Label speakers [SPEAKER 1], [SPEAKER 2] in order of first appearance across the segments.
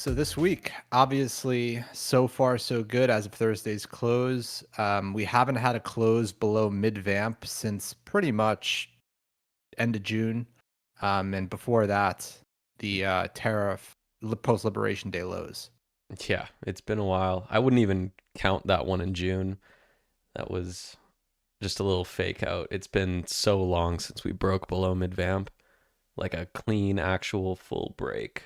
[SPEAKER 1] So this week, obviously, so far so good as of Thursday's close. We haven't had a close below mid vamp since pretty much end of June, and before that, the tariff post Liberation Day lows.
[SPEAKER 2] Yeah, it's been a while. I wouldn't even count that one in June. That was just a little fake out. It's been so long since we broke below mid vamp, like a clean, actual full break.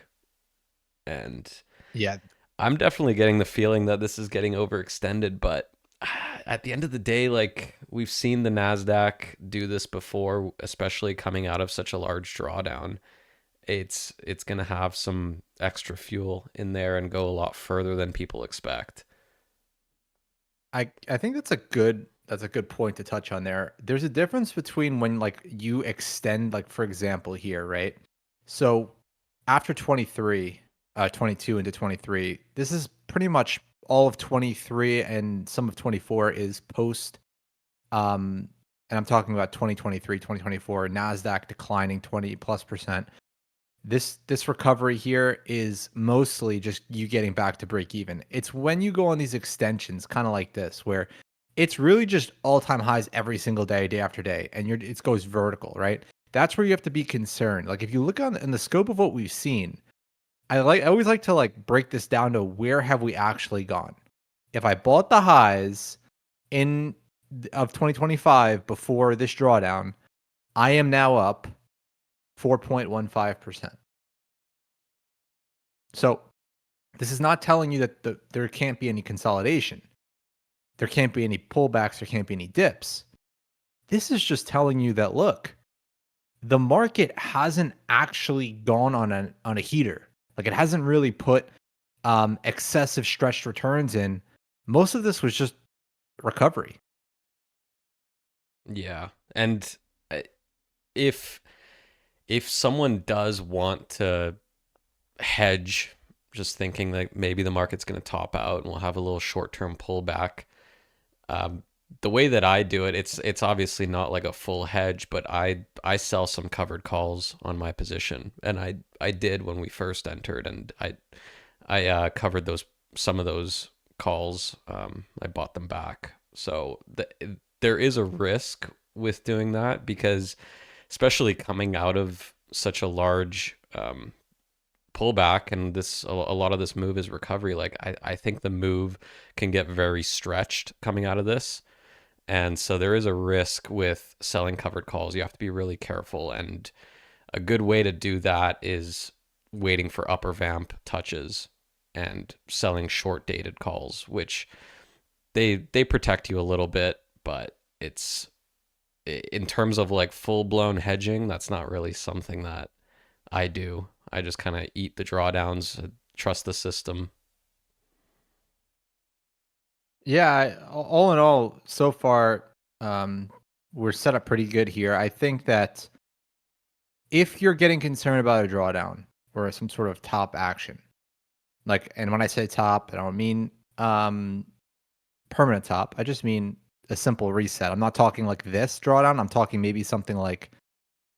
[SPEAKER 2] And
[SPEAKER 1] Yeah,
[SPEAKER 2] I'm definitely getting the feeling that this is getting overextended, but at the end of the day, like we've seen the NASDAQ do this before, especially coming out of such a large drawdown. It's gonna have some extra fuel in there and go a lot further than people expect.
[SPEAKER 1] I think that's a good point to touch on there. There's a difference between when like you extend, like for example here, right? So after 23, 22 into 23, this is pretty much all of 23 and some of 24 is post um and I'm talking about 2023, 2024 Nasdaq declining 20 plus percent. This recovery here is mostly just you getting back to break even. It's when you go on these extensions, kind of like this, where it's really just all-time highs every single day, day after day, and it goes vertical, right? That's where you have to be concerned. Like if you look on in the scope of what we've seen, I always like to like break this down to where have we actually gone. If I bought the highs in of 2025 before this drawdown, I am now up 4.15%. So this is not telling you that there can't be any consolidation. There can't be any pullbacks. There can't be any dips. This is just telling you that, look, the market hasn't actually gone on a heater. Like it hasn't really put excessive stretched returns in. Most of this was just recovery.
[SPEAKER 2] Yeah. And uh, if if someone does want to hedge, just thinking that maybe the market's going to top out and we'll have a little short-term pullback, um, the way that I do it, it's obviously not like a full hedge, but I sell some covered calls on my position, and I did when we first entered, and I covered those some of those calls. I bought them back, so there is a risk with doing that because especially coming out of such a large pullback and this a lot of this move is recovery. Like I think the move can get very stretched coming out of this. And so there is a risk with selling covered calls. You have to be really careful. And a good way to do that is waiting for upper vamp touches and selling short dated calls, which they protect you a little bit, but it's in terms of like full blown hedging, that's not really something that I do. I just kind of eat the drawdowns, trust the system.
[SPEAKER 1] Yeah, all in all, so far, um, we're set up pretty good here. I think that if you're getting concerned about a drawdown or some sort of top action, like, and when I say top, I don't mean permanent top. I just mean a simple reset. I'm not talking like this drawdown. I'm talking maybe something like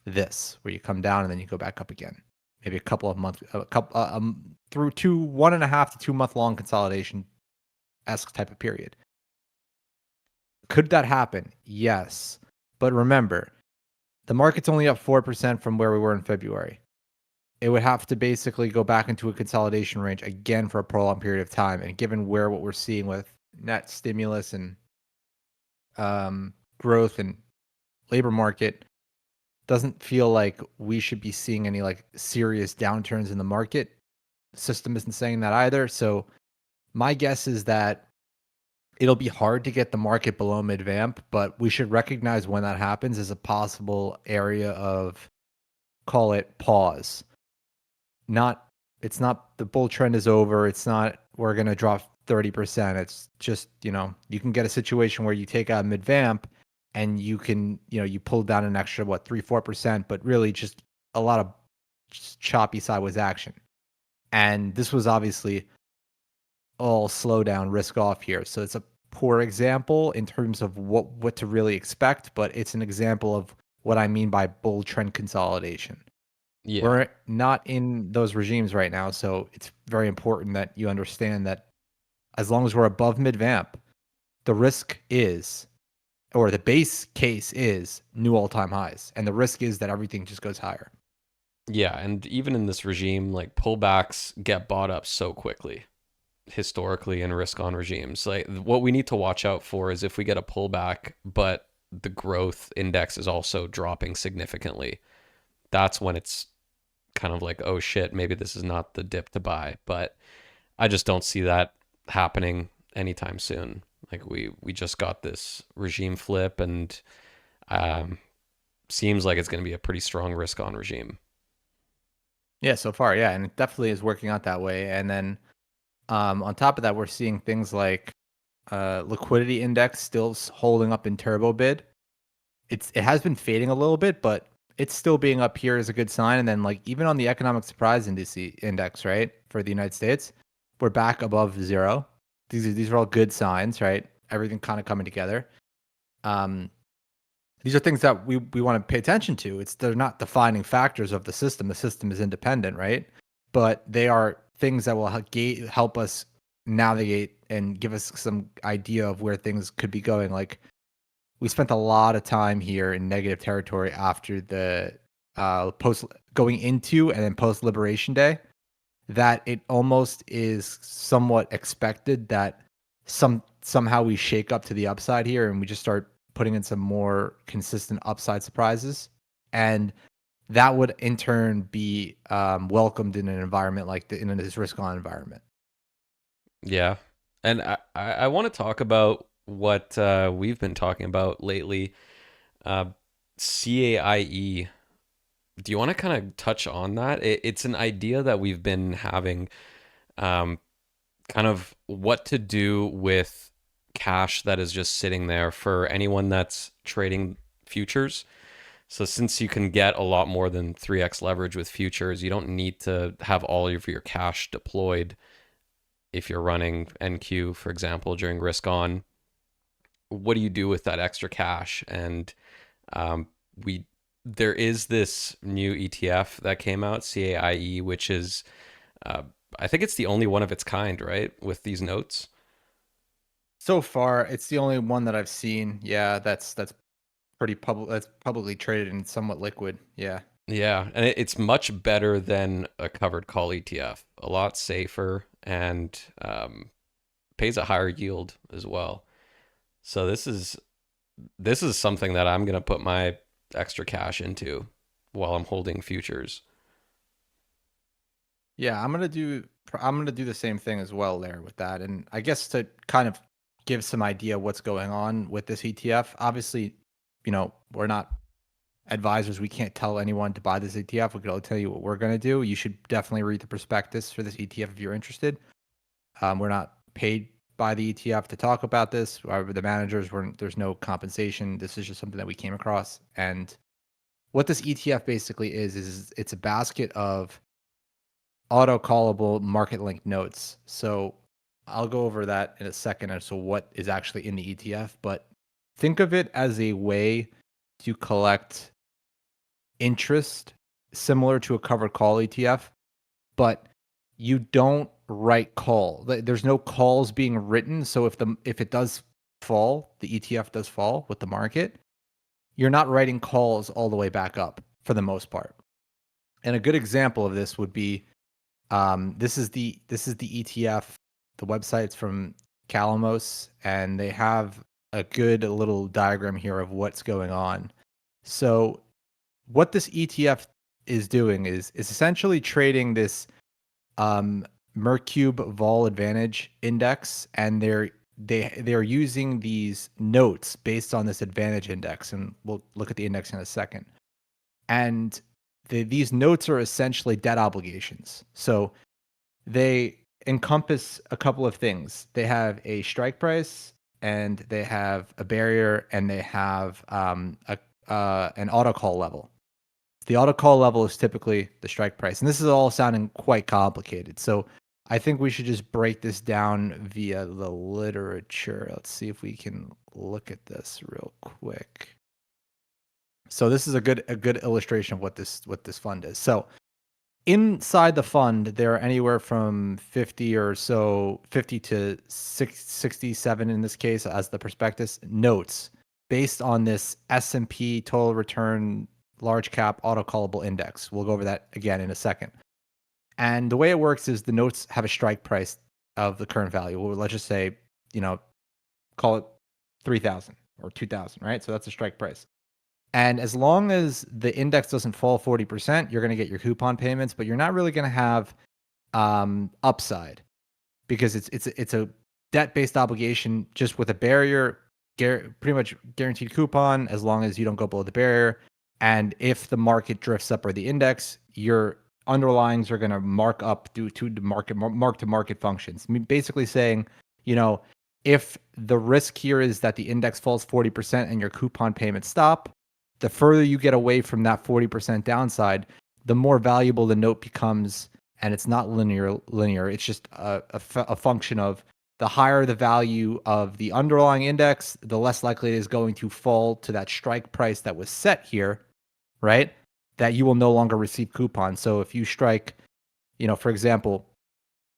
[SPEAKER 1] this, where you come down and then you go back up again. Maybe a couple of months, a couple through 1.5 to 2 month long consolidation esque type of period. Could that happen? Yes, but remember, the market's only up 4% from where we were in February. It would have to basically go back into a consolidation range again for a prolonged period of time. And given what we're seeing with net stimulus and growth and labor market, doesn't feel like we should be seeing any like serious downturns in the market. System isn't saying that either. So my guess is that it'll be hard to get the market below mid vamp, but we should recognize when that happens as a possible area of, call it, pause. Not It's not the bull trend is over. It's not we're going to drop 30%. It's just, you can get a situation where you take out mid vamp and you can, you pull down an extra, what, 3-4%, but really just a lot of just choppy sideways action. And this was obviously all slow down, risk off here. So it's a poor example in terms of what to really expect, but it's an example of what I mean by bull trend consolidation.
[SPEAKER 2] Yeah.
[SPEAKER 1] We're not in those regimes right now, so it's very important that you understand that as long as we're above mid vamp, the risk is, or the base case is, new all-time highs, and the risk is that everything just goes higher.
[SPEAKER 2] Yeah, and even in this regime, like pullbacks get bought up so quickly historically in risk on regimes. Like what we need to watch out for is if we get a pullback, but the growth index is also dropping significantly. That's when it's kind of like, oh shit, maybe this is not the dip to buy. But I just don't see that happening anytime soon. Like we just got this regime flip, and um, seems like it's going to be a pretty strong risk on regime.
[SPEAKER 1] Yeah, so far, yeah, and it definitely is working out that way. And then on top of that, we're seeing things like liquidity index still holding up in turbo bid. It has been fading a little bit, but it's still being up here is a good sign. And then like even on the economic surprise index, right, for the United States, we're back above zero. These are all good signs, right? Everything kind of coming together. Um, these are things that we want to pay attention to. They're not defining factors of the system. The system is independent, right? But they are things that will help us navigate and give us some idea of where things could be going. Like we spent a lot of time here in negative territory after the post going into and then post Liberation Day, that it almost is somewhat expected that somehow we shake up to the upside here and we just start putting in some more consistent upside surprises, and that would in turn be welcomed in an environment like in this risk on environment.
[SPEAKER 2] Yeah. And I want to talk about what we've been talking about lately. Uh, CAIE. Do you want to kind of touch on that? It's an idea that we've been having, um, kind of what to do with cash that is just sitting there for anyone that's trading futures. So since you can get a lot more than 3x leverage with futures, you don't need to have all of your cash deployed if you're running NQ, for example, during risk on. What do you do with that extra cash? And um, we there is this new ETF that came out, CAIE, which is uh, I think it's the only one of its kind, right? With these notes.
[SPEAKER 1] So far, it's the only one that I've seen. Yeah, that's pretty public. That's publicly traded and somewhat liquid. Yeah.
[SPEAKER 2] Yeah, and it's much better than a covered call ETF. A lot safer and pays a higher yield as well. So this is something that I'm gonna put my extra cash into while I'm holding futures.
[SPEAKER 1] Yeah, I'm gonna do the same thing as well there with that. And I guess to kind of give some idea what's going on with this ETF. Obviously, we're not advisors. We can't tell anyone to buy this ETF. We can only tell you what we're gonna do. You should definitely read the prospectus for this ETF if you're interested. We're not paid by the ETF to talk about this. The managers were there's no compensation. This is just something that we came across. And what this ETF basically is it's a basket of auto callable market link notes. So I'll go over that in a second as to what is actually in the ETF, but think of it as a way to collect interest similar to a covered call ETF, but you don't write call. There's no calls being written. So if it does fall, the ETF does fall with the market, you're not writing calls all the way back up for the most part. And a good example of this would be this is the ETF. The website's from Calamos, and they have a good little diagram here of what's going on. So, what this ETF is doing is essentially trading this um, Mercube Vol Advantage Index, and they're using these notes based on this advantage index, and we'll look at the index in a second. And these notes are essentially debt obligations. So they encompass a couple of things. They have a strike price, and they have a barrier, and they have an auto call level. The auto call level is typically the strike price, and this is all sounding quite complicated. So I think we should just break this down via the literature. Let's see if we can look at this real quick. So this is a good illustration of what this fund is. So inside the fund, there are anywhere from 50 or so, 50 to 67 in this case, as the prospectus notes based on this S&P total return large cap auto callable index. We'll go over that again in a second. And the way it works is the notes have a strike price of the current value. Well, let's just say, you know, call it 3,000 or 2,000, right? So that's a strike price. And as long as the index doesn't fall 40%, you're going to get your coupon payments, but you're not really going to have upside because it's a debt-based obligation just with a barrier, pretty much guaranteed coupon as long as you don't go below the barrier. And if the market drifts up or the index, your underlyings are going to mark up due to the mark to market functions. I mean, basically saying, you know, if the risk here is that the index falls 40% and your coupon payments stop, the further you get away from that 40% downside, the more valuable the note becomes. And it's not linear. It's just a function of the higher the value of the underlying index, the less likely it is going to fall to that strike price that was set here, right? That you will no longer receive coupons. So if you strike, for example,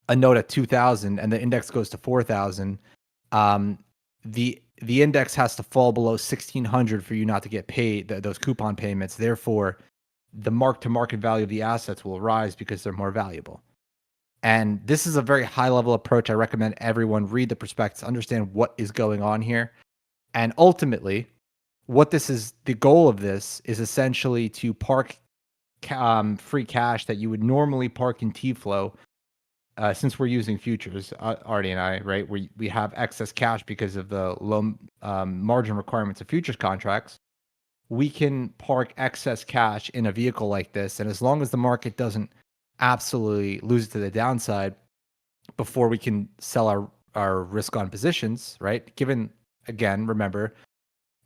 [SPEAKER 1] a note at 2,000 and the index goes to 4,000, um, the index has to fall below 1,600 for you not to get paid those coupon payments. Therefore, the mark to market value of the assets will rise because they're more valuable. And this is a very high level approach. I recommend everyone read the prospectus, understand what is going on here. And ultimately, what this is, the goal of this is essentially to park free cash that you would normally park in T-Flow. Since we're using futures, Artie and I, right, we have excess cash because of the low margin requirements of futures contracts. We can park excess cash in a vehicle like this. And as long as the market doesn't absolutely lose it to the downside before we can sell our risk on positions, right? Given, again, remember,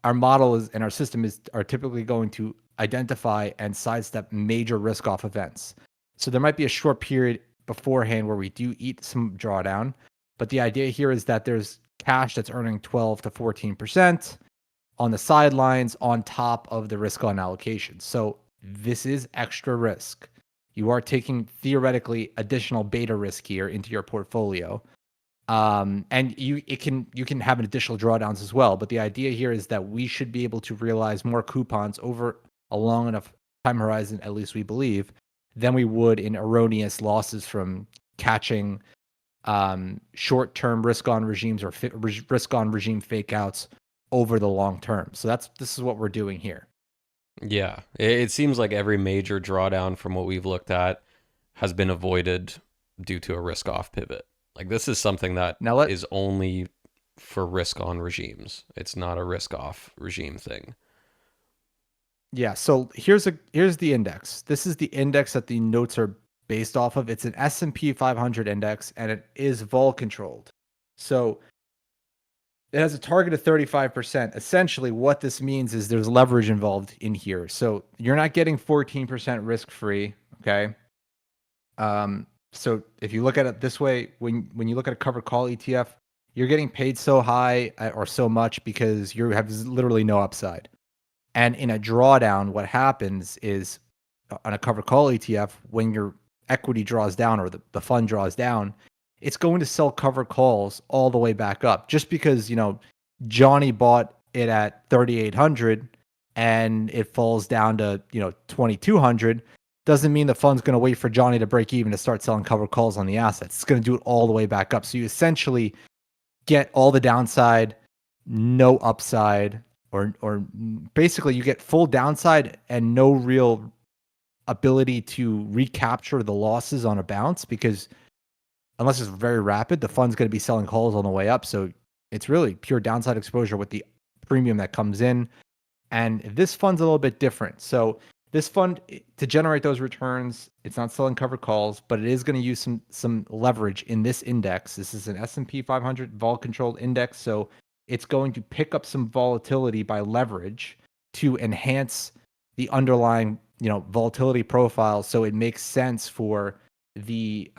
[SPEAKER 1] our model is and our system are typically going to identify and sidestep major risk off events. So there might be a short period beforehand where we do eat some drawdown, but the idea here is that there's cash that's earning 12 to 14% on the sidelines on top of the risk on allocation. So this is extra risk. You are taking theoretically additional beta risk here into your portfolio. And you can have an additional drawdowns as well. But the idea here is that we should be able to realize more coupons over a long enough time horizon, at least we believe, than we would in erroneous losses from catching short-term risk-on regimes or risk-on regime fake-outs over the long term. So this is what we're doing here.
[SPEAKER 2] Yeah, it seems like every major drawdown from what we've looked at has been avoided due to a risk off pivot. Like this is something that
[SPEAKER 1] Now
[SPEAKER 2] is only for risk on regimes. It's not a risk off regime thing.
[SPEAKER 1] Yeah, so here's the index. This is the index that the notes are based off of. It's an S&P 500 index and it is vol controlled. So it has a target of 35%. Essentially, what this means is there's leverage involved in here. So you're not getting 14% risk free. Okay. So if you look at it this way, when you look at a covered call ETF, you're getting paid so high or so much because you have literally no upside. And in a drawdown, what happens is on a covered call ETF, when your equity draws down or the fund draws down, it's going to sell covered calls all the way back up just because, Johnny bought it at 3,800 and it falls down to, 2,200 doesn't mean the fund's going to wait for Johnny to break even to start selling covered calls on the assets. It's going to do it all the way back up. So you essentially get all the downside, no upside, or basically you get full downside and no real ability to recapture the losses on a bounce because unless it's very rapid, the fund's going to be selling calls on the way up. So it's really pure downside exposure with the premium that comes in. And this fund's a little bit different. So this fund, to generate those returns, it's not selling covered calls, but it is going to use some leverage in this index. This is an S&P 500 vol controlled index, so it's going to pick up some volatility by leverage to enhance the underlying, volatility profile. So it makes sense for the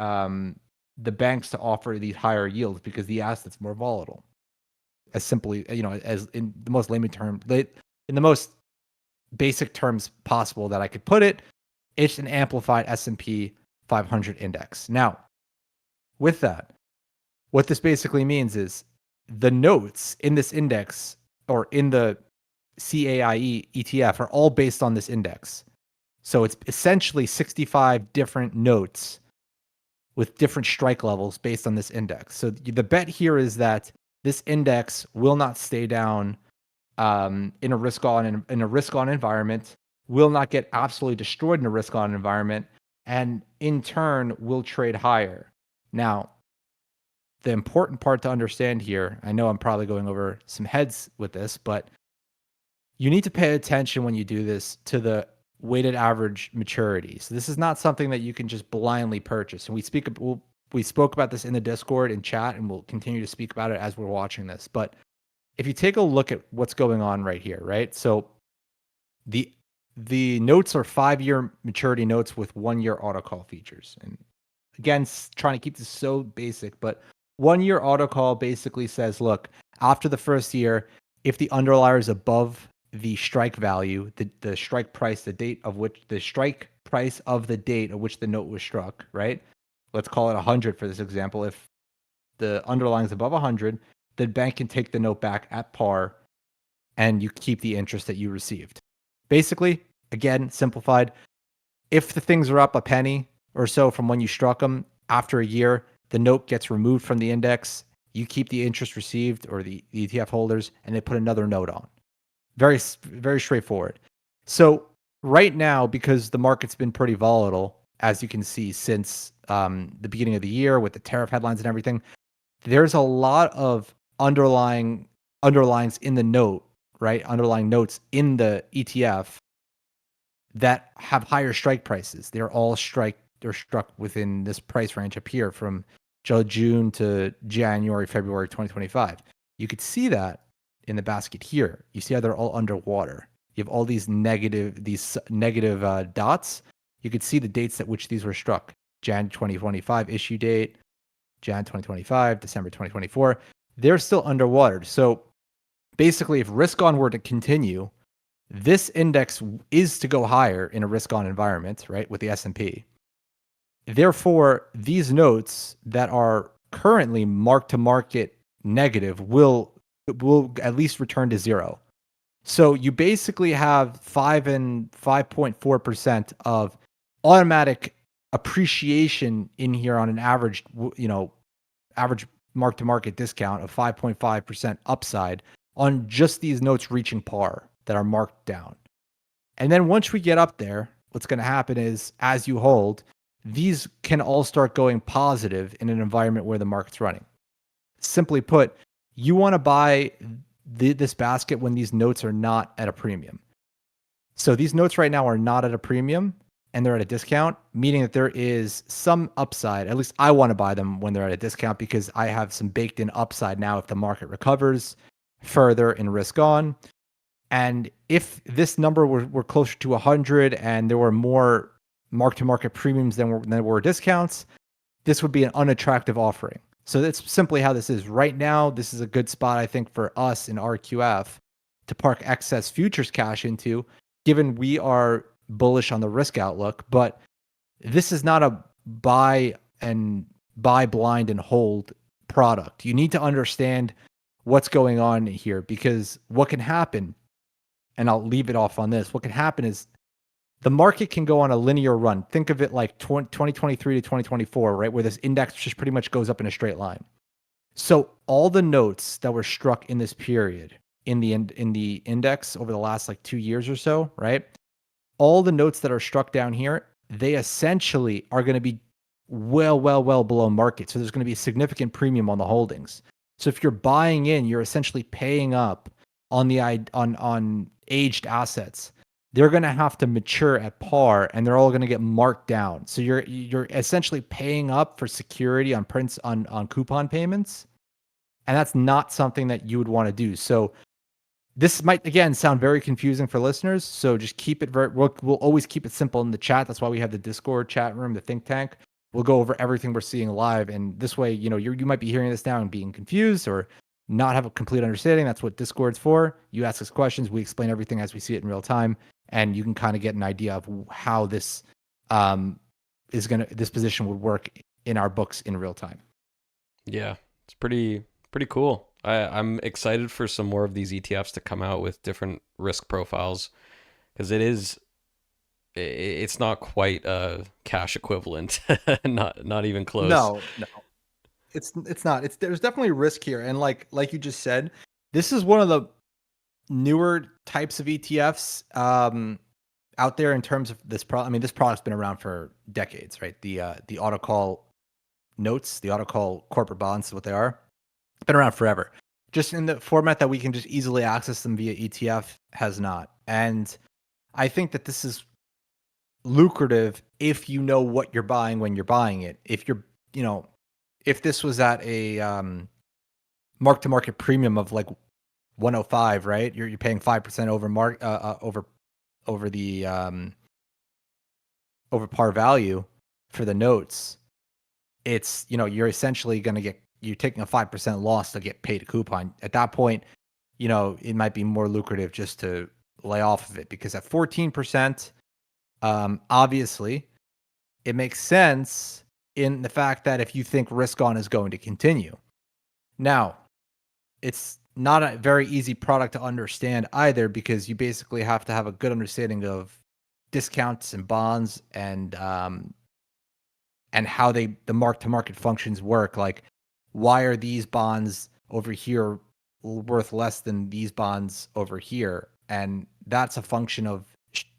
[SPEAKER 1] banks to offer these higher yields because the asset's more volatile. As simply, as in the most layman term, in the most basic terms possible that I could put it, it's an amplified S&P 500 index. Now, with that, what this basically means is the notes in this index or in the CAIE ETF are all based on this index. So it's essentially 65 different notes with different strike levels based on this index. So the bet here is that this index will not stay down in a risk-on environment, will not get absolutely destroyed in a risk-on environment, and in turn will trade higher. Now, the important part to understand here, I know I'm probably going over some heads with this, but you need to pay attention when you do this to the weighted average maturity. So this is not something that you can just blindly purchase. And we spoke about this in the Discord and chat, and we'll continue to speak about it as we're watching this. But if you take a look at what's going on right here, right? So the notes are 5-year maturity notes with 1-year auto call features. And again, trying to keep this so basic, but 1-year auto call basically says, look, after the first year, if the underlier is above the strike value, the strike price, the strike price of the date of which the note was struck, right? Let's call it 100 for this example. If the underlying is above 100, the bank can take the note back at par and you keep the interest that you received. Basically, again, simplified, if the things are up a penny or so from when you struck them, after a year, the note gets removed from the index, you keep the interest received, or the ETF holders, and they put another note on. Very, very straightforward. So right now, because the market's been pretty volatile, as you can see, since the beginning of the year with the tariff headlines and everything, there's a lot of underlyings in the note, right? Underlying notes in the ETF that have higher strike prices. They're struck within this price range up here from June to January, February 2025. You could see that in the basket here. You see how they're all underwater. You have all these negative dots. You could see the dates at which these were struck. Jan 2025 issue date, Jan 2025, December 2024. They're still underwater. So basically, if risk on were to continue, this index is to go higher in a risk-on environment, right, with the S&P. Therefore, these notes that are currently mark-to-market negative will at least return to zero. So you basically have 5 and 5.4% of automatic appreciation in here on an average, average mark-to-market discount of 5.5% upside on just these notes reaching par that are marked down. And then once we get up there, what's going to happen is, as you hold, these can all start going positive in an environment where the market's running. Simply put, you want to buy this basket when these notes are not at a premium. So these notes right now are not at a premium and they're at a discount, meaning that there is some upside. At least I want to buy them when they're at a discount because I have some baked in upside now if the market recovers further in risk on. And if this number were closer to 100 and there were more mark-to-market premiums than were discounts, this would be an unattractive offering. So that's simply how this is. Right now, this is a good spot, I think, for us in RQF to park excess futures cash into, given we are bullish on the risk outlook. But this is not a buy blind and hold product. You need to understand what's going on here, because what can happen, and I'll leave it off on this, what can happen is the market can go on a linear run. Think of it like 2023 to 2024, right? Where this index just pretty much goes up in a straight line. So all the notes that were struck in this period in the index over the last like 2 years or so, right? All the notes that are struck down here, they essentially are going to be well below market. So there's going to be a significant premium on the holdings. So if you're buying in, you're essentially paying up on the on aged assets. They're going to have to mature at par, and they're all going to get marked down. So you're essentially paying up for security on prints on coupon payments, and that's not something that you would want to do. So this might again sound very confusing for listeners. So just keep it we'll always keep it simple in the chat. That's why we have the Discord chat room, the think tank. We'll go over everything we're seeing live, and this way, you might be hearing this now and being confused or not have a complete understanding, that's what Discord's for. You ask us questions, we explain everything as we see it in real time, and you can kind of get an idea of how this um, this position would work in our books in real time.
[SPEAKER 2] Yeah, it's pretty cool. I'm excited for some more of these ETFs to come out with different risk profiles because it's not quite a cash equivalent, not even close.
[SPEAKER 1] No, no, it's not. It's there's definitely risk here, and like you just said, this is one of the newer types of ETFs out there in terms of this product. I mean, this product's been around for decades, right? The auto call notes, the auto call corporate bonds is what they are. It's been around forever. Just in the format that we can just easily access them via ETF has not. And I think that this is lucrative if you know what you're buying when you're buying it. If you're, you know, if this was at a mark to market premium of like 105, right? You're paying 5% over over the over par value for the notes. It's, you know, you're essentially going to get, you're taking a 5% loss to get paid a coupon. At that point, you know, it might be more lucrative just to lay off of it, because at 14%, obviously it makes sense in the fact that if you think risk on is going to continue. Now, it's not a very easy product to understand either, because you basically have to have a good understanding of discounts and bonds and how the mark to market functions work. Like, why are these bonds over here worth less than these bonds over here? And that's a function of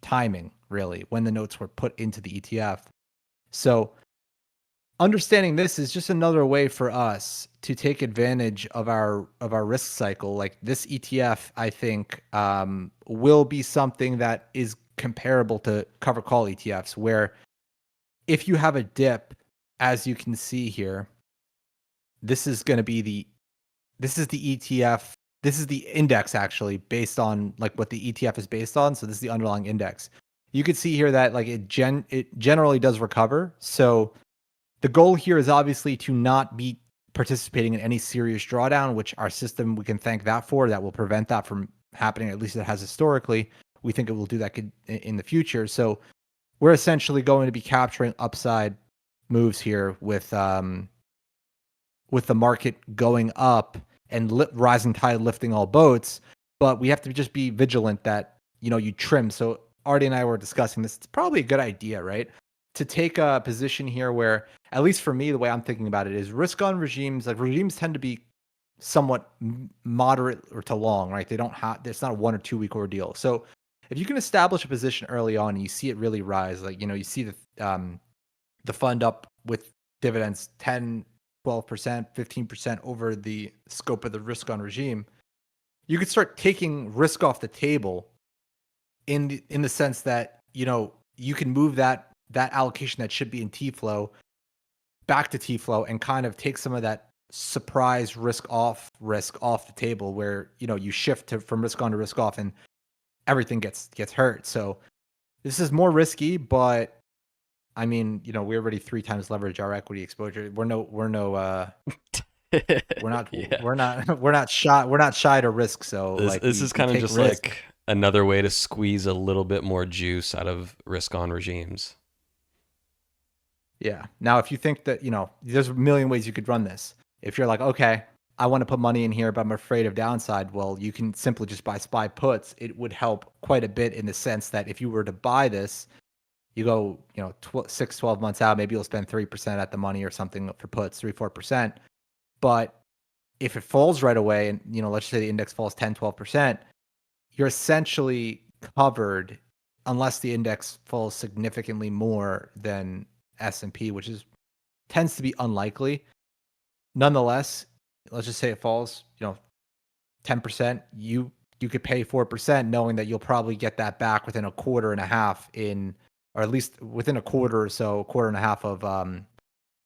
[SPEAKER 1] timing, really, when the notes were put into the ETF. So understanding this is just another way for us to take advantage of our risk cycle. Like, this ETF, I think, will be something that is comparable to cover call ETFs, where if you have a dip, as you can see here, this is going to be this is the ETF. This is the index, actually, based on like what the ETF is based on. So this is the underlying index. You could see here that like it generally does recover. So the goal here is obviously to not be participating in any serious drawdown, which our system, we can thank that for. That will prevent that from happening. At least it has historically. We think it will do that in the future. So we're essentially going to be capturing upside moves here with the market going up and rising tide lifting all boats. But we have to just be vigilant that, you know, you trim. So Artie and I were discussing this. It's probably a good idea, right, to take a position here where, at least for me, the way I'm thinking about it is risk on regimes. Like, regimes tend to be somewhat moderate or to long, right? They don't have, it's not a 1 or 2 week ordeal. So if you can establish a position early on and you see it really rise, like, you know, you see the fund up with dividends 10, 12%, 15% over the scope of the risk on regime, you could start taking risk off the table in the sense that, you know, you can move that allocation that should be in T-flow back to T-flow and kind of take some of that surprise risk off the table, where, you know, you shift from risk on to risk off and everything gets hurt. So this is more risky, but I mean, you know, we already 3 times leverage our equity exposure. We're not
[SPEAKER 2] Yeah.
[SPEAKER 1] we're not shy to risk. So like,
[SPEAKER 2] This is
[SPEAKER 1] we
[SPEAKER 2] kind of
[SPEAKER 1] take
[SPEAKER 2] just
[SPEAKER 1] risk.
[SPEAKER 2] like another way to squeeze a little bit more juice out of risk on regimes.
[SPEAKER 1] Yeah. Now, if you think that, you know, there's a million ways you could run this. If you're like, okay, I want to put money in here, but I'm afraid of downside. Well, you can simply just buy SPY puts. It would help quite a bit, in the sense that if you were to buy this, you go, you know, 12 months out, maybe you'll spend 3% at the money or something for puts, 3-4%. But if it falls right away, and, you know, let's say the index falls 10-12%, you're essentially covered unless the index falls significantly more than S&P, which tends to be unlikely. Nonetheless, let's just say it falls, you know, 10%, you could pay 4%, knowing that you'll probably get that back within a quarter and a half, or at least within a quarter or so, quarter and a half of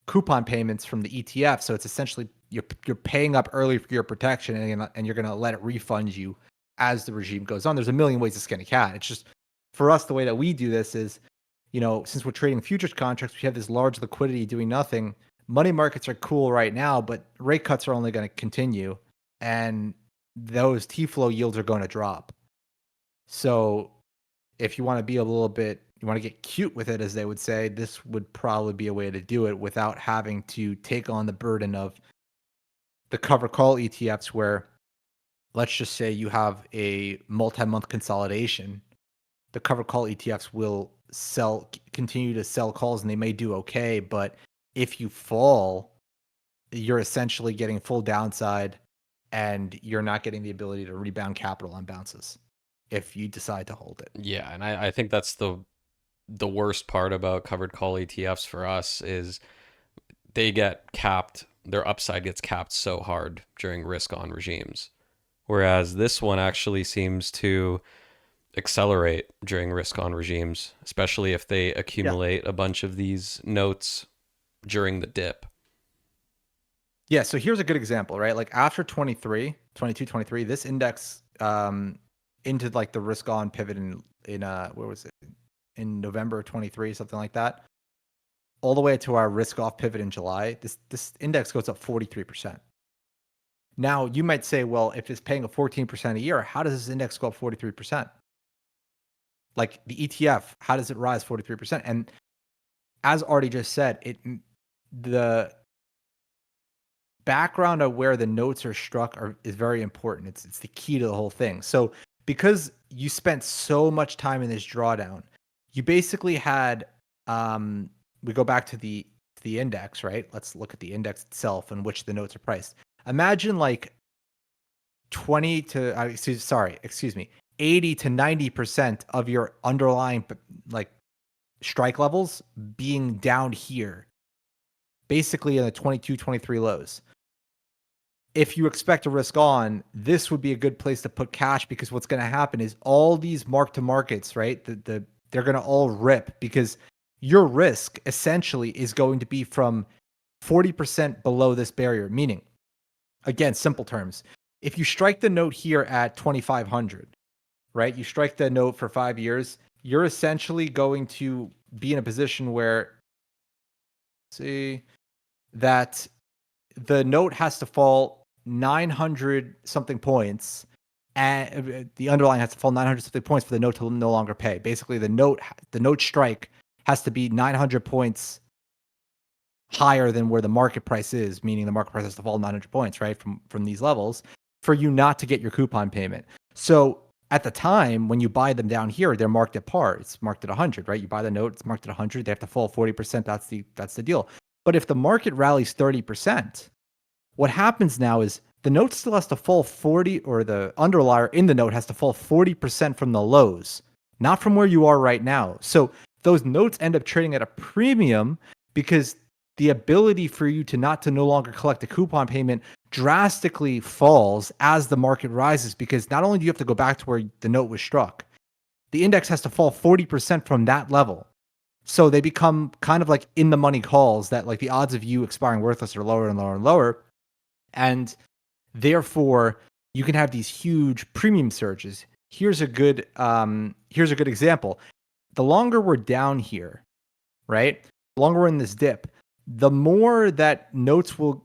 [SPEAKER 1] coupon payments from the ETF. So it's essentially, you're paying up early for your protection, and you're going to let it refund you as the regime goes on. There's a million ways to skin a cat. It's just, for us, the way that we do this is, you know, since we're trading futures contracts, we have this large liquidity doing nothing. Money markets are cool right now, but rate cuts are only going to continue. and those T-flow yields are going to drop. So if you want to be a little bit, you want to get cute with it, as they would say, this would probably be a way to do it without having to take on the burden of the cover call ETFs, where let's just say you have a multi-month consolidation. The cover call ETFs will continue to sell calls, and they may do okay, but if you fall, you're essentially getting full downside, and you're not getting the ability to rebound capital on bounces if you decide to hold it.
[SPEAKER 2] Yeah, and I think that's the worst part about covered call ETFs for us is they get capped, their upside gets capped so hard during risk on regimes. Whereas this one actually seems to accelerate during risk on regimes, especially if they
[SPEAKER 1] Yeah.
[SPEAKER 2] accumulate a bunch of these notes during the dip.
[SPEAKER 1] Yeah, so here's a good example, right? Like after 23, 22, 23, this index into like the risk on pivot in where was it? In November 23, something like that. All the way to our risk off pivot in July, this index goes up 43%. Now, you might say, well, if it's paying a 14% a year, how does this index go up 43%? Like the ETF, how does it rise 43%? And as Artie just said, the background of where the notes are struck is very important. It's the key to the whole thing. So because you spent so much time in this drawdown, you basically had we go back to the index, right? Let's look at the index itself in which the notes are priced. Imagine like 20 to excuse me, 80 to 90% of your underlying like strike levels being down here, basically in the 22, 23 lows. If you expect a risk on, this would be a good place to put cash, because what's going to happen is all these mark to markets, right? They're going to all rip, because your risk essentially is going to be from 40% below this barrier. Meaning, again, simple terms, if you strike the note here at 2,500, right? You strike the note for 5 years, you're essentially going to be in a position where, see, that the note has to fall 900 something points, and the underlying has to fall 900 something points for the note to no longer pay. Basically, the note strike has to be 900 points higher than where the market price is, meaning the market price has to fall 900 points, right, from these levels, for you not to get your coupon payment. So at the time when you buy them down here, they're marked at par. It's marked at 100, right? You buy the note, it's marked at 100. They have to fall 40%. That's the deal. But if the market rallies 30%, what happens now is the note still has to fall 40, or the underlier in the note has to fall 40% from the lows, not from where you are right now. So those notes end up trading at a premium, because the ability for you to no longer collect a coupon payment drastically falls as the market rises, because not only do you have to go back to where the note was struck, the index has to fall 40% from that level. So they become kind of like in the money calls that, like, the odds of you expiring worthless are lower and lower and lower. And therefore you can have these huge premium surges. Here's a good example. The longer we're down here, right? The longer we're in this dip, the more that notes will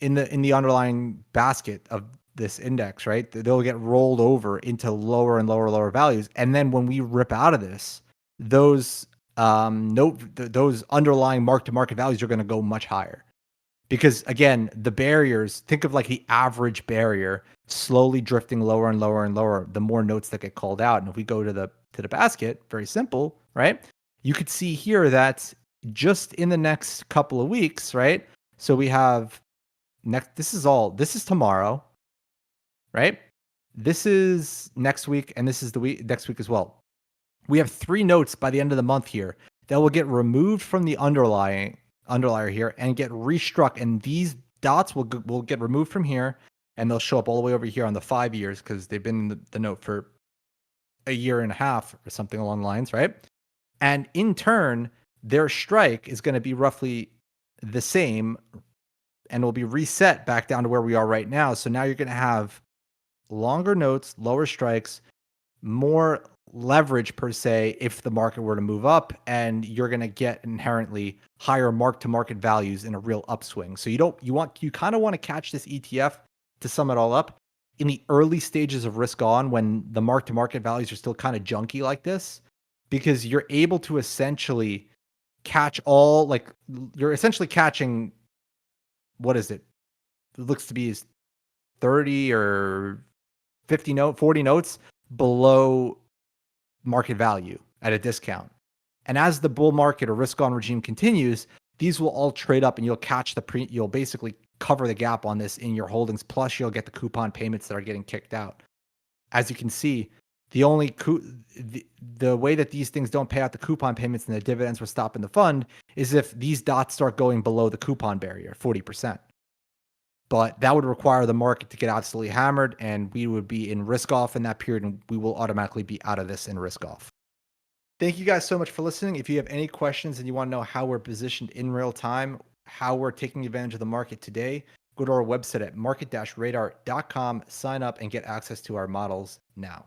[SPEAKER 1] in the underlying basket of this index, right? They'll get rolled over into lower and lower values. And then when we rip out of this, those those underlying mark to market values are going to go much higher. Because again, the barriers, think of like the average barrier slowly drifting lower and lower and lower, the more notes that get called out. And if we go to the basket, very simple, right? You could see here that just in the next couple of weeks, right? So we have this is tomorrow, right? This is next week, and this is the week next week as well. We have 3 notes by the end of the month here that will get removed from the underlier here and get restruck, and these dots will get removed from here, and they'll show up all the way over here on the 5 years, because they've been in the note for a year and a half or something along the lines, right? And in turn, their strike is going to be roughly the same, and will be reset back down to where we are right now. So now you're going to have longer notes, lower strikes, more leverage per se if the market were to move up, and you're going to get inherently higher mark to market values in a real upswing. So you kind of want to catch this ETF to sum it all up, in the early stages of risk on, when the mark to market values are still kind of junky like this, because you're able to essentially catch all, like, you're essentially catching, what is it? It looks to be is 30 or 40 notes below market value at a discount. And as the bull market or risk on regime continues, these will all trade up and you'll catch you'll basically cover the gap on this in your holdings. Plus you'll get the coupon payments that are getting kicked out. As you can see, the only the way that these things don't pay out the coupon payments and the dividends will stop in the fund is if these dots start going below the coupon barrier, 40%. But that would require the market to get absolutely hammered, and we would be in risk off in that period, and we will automatically be out of this in risk off. Thank you guys so much for listening. If you have any questions and you want to know how we're positioned in real time, how we're taking advantage of the market today, go to our website at market-radar.com, sign up, and get access to our models now.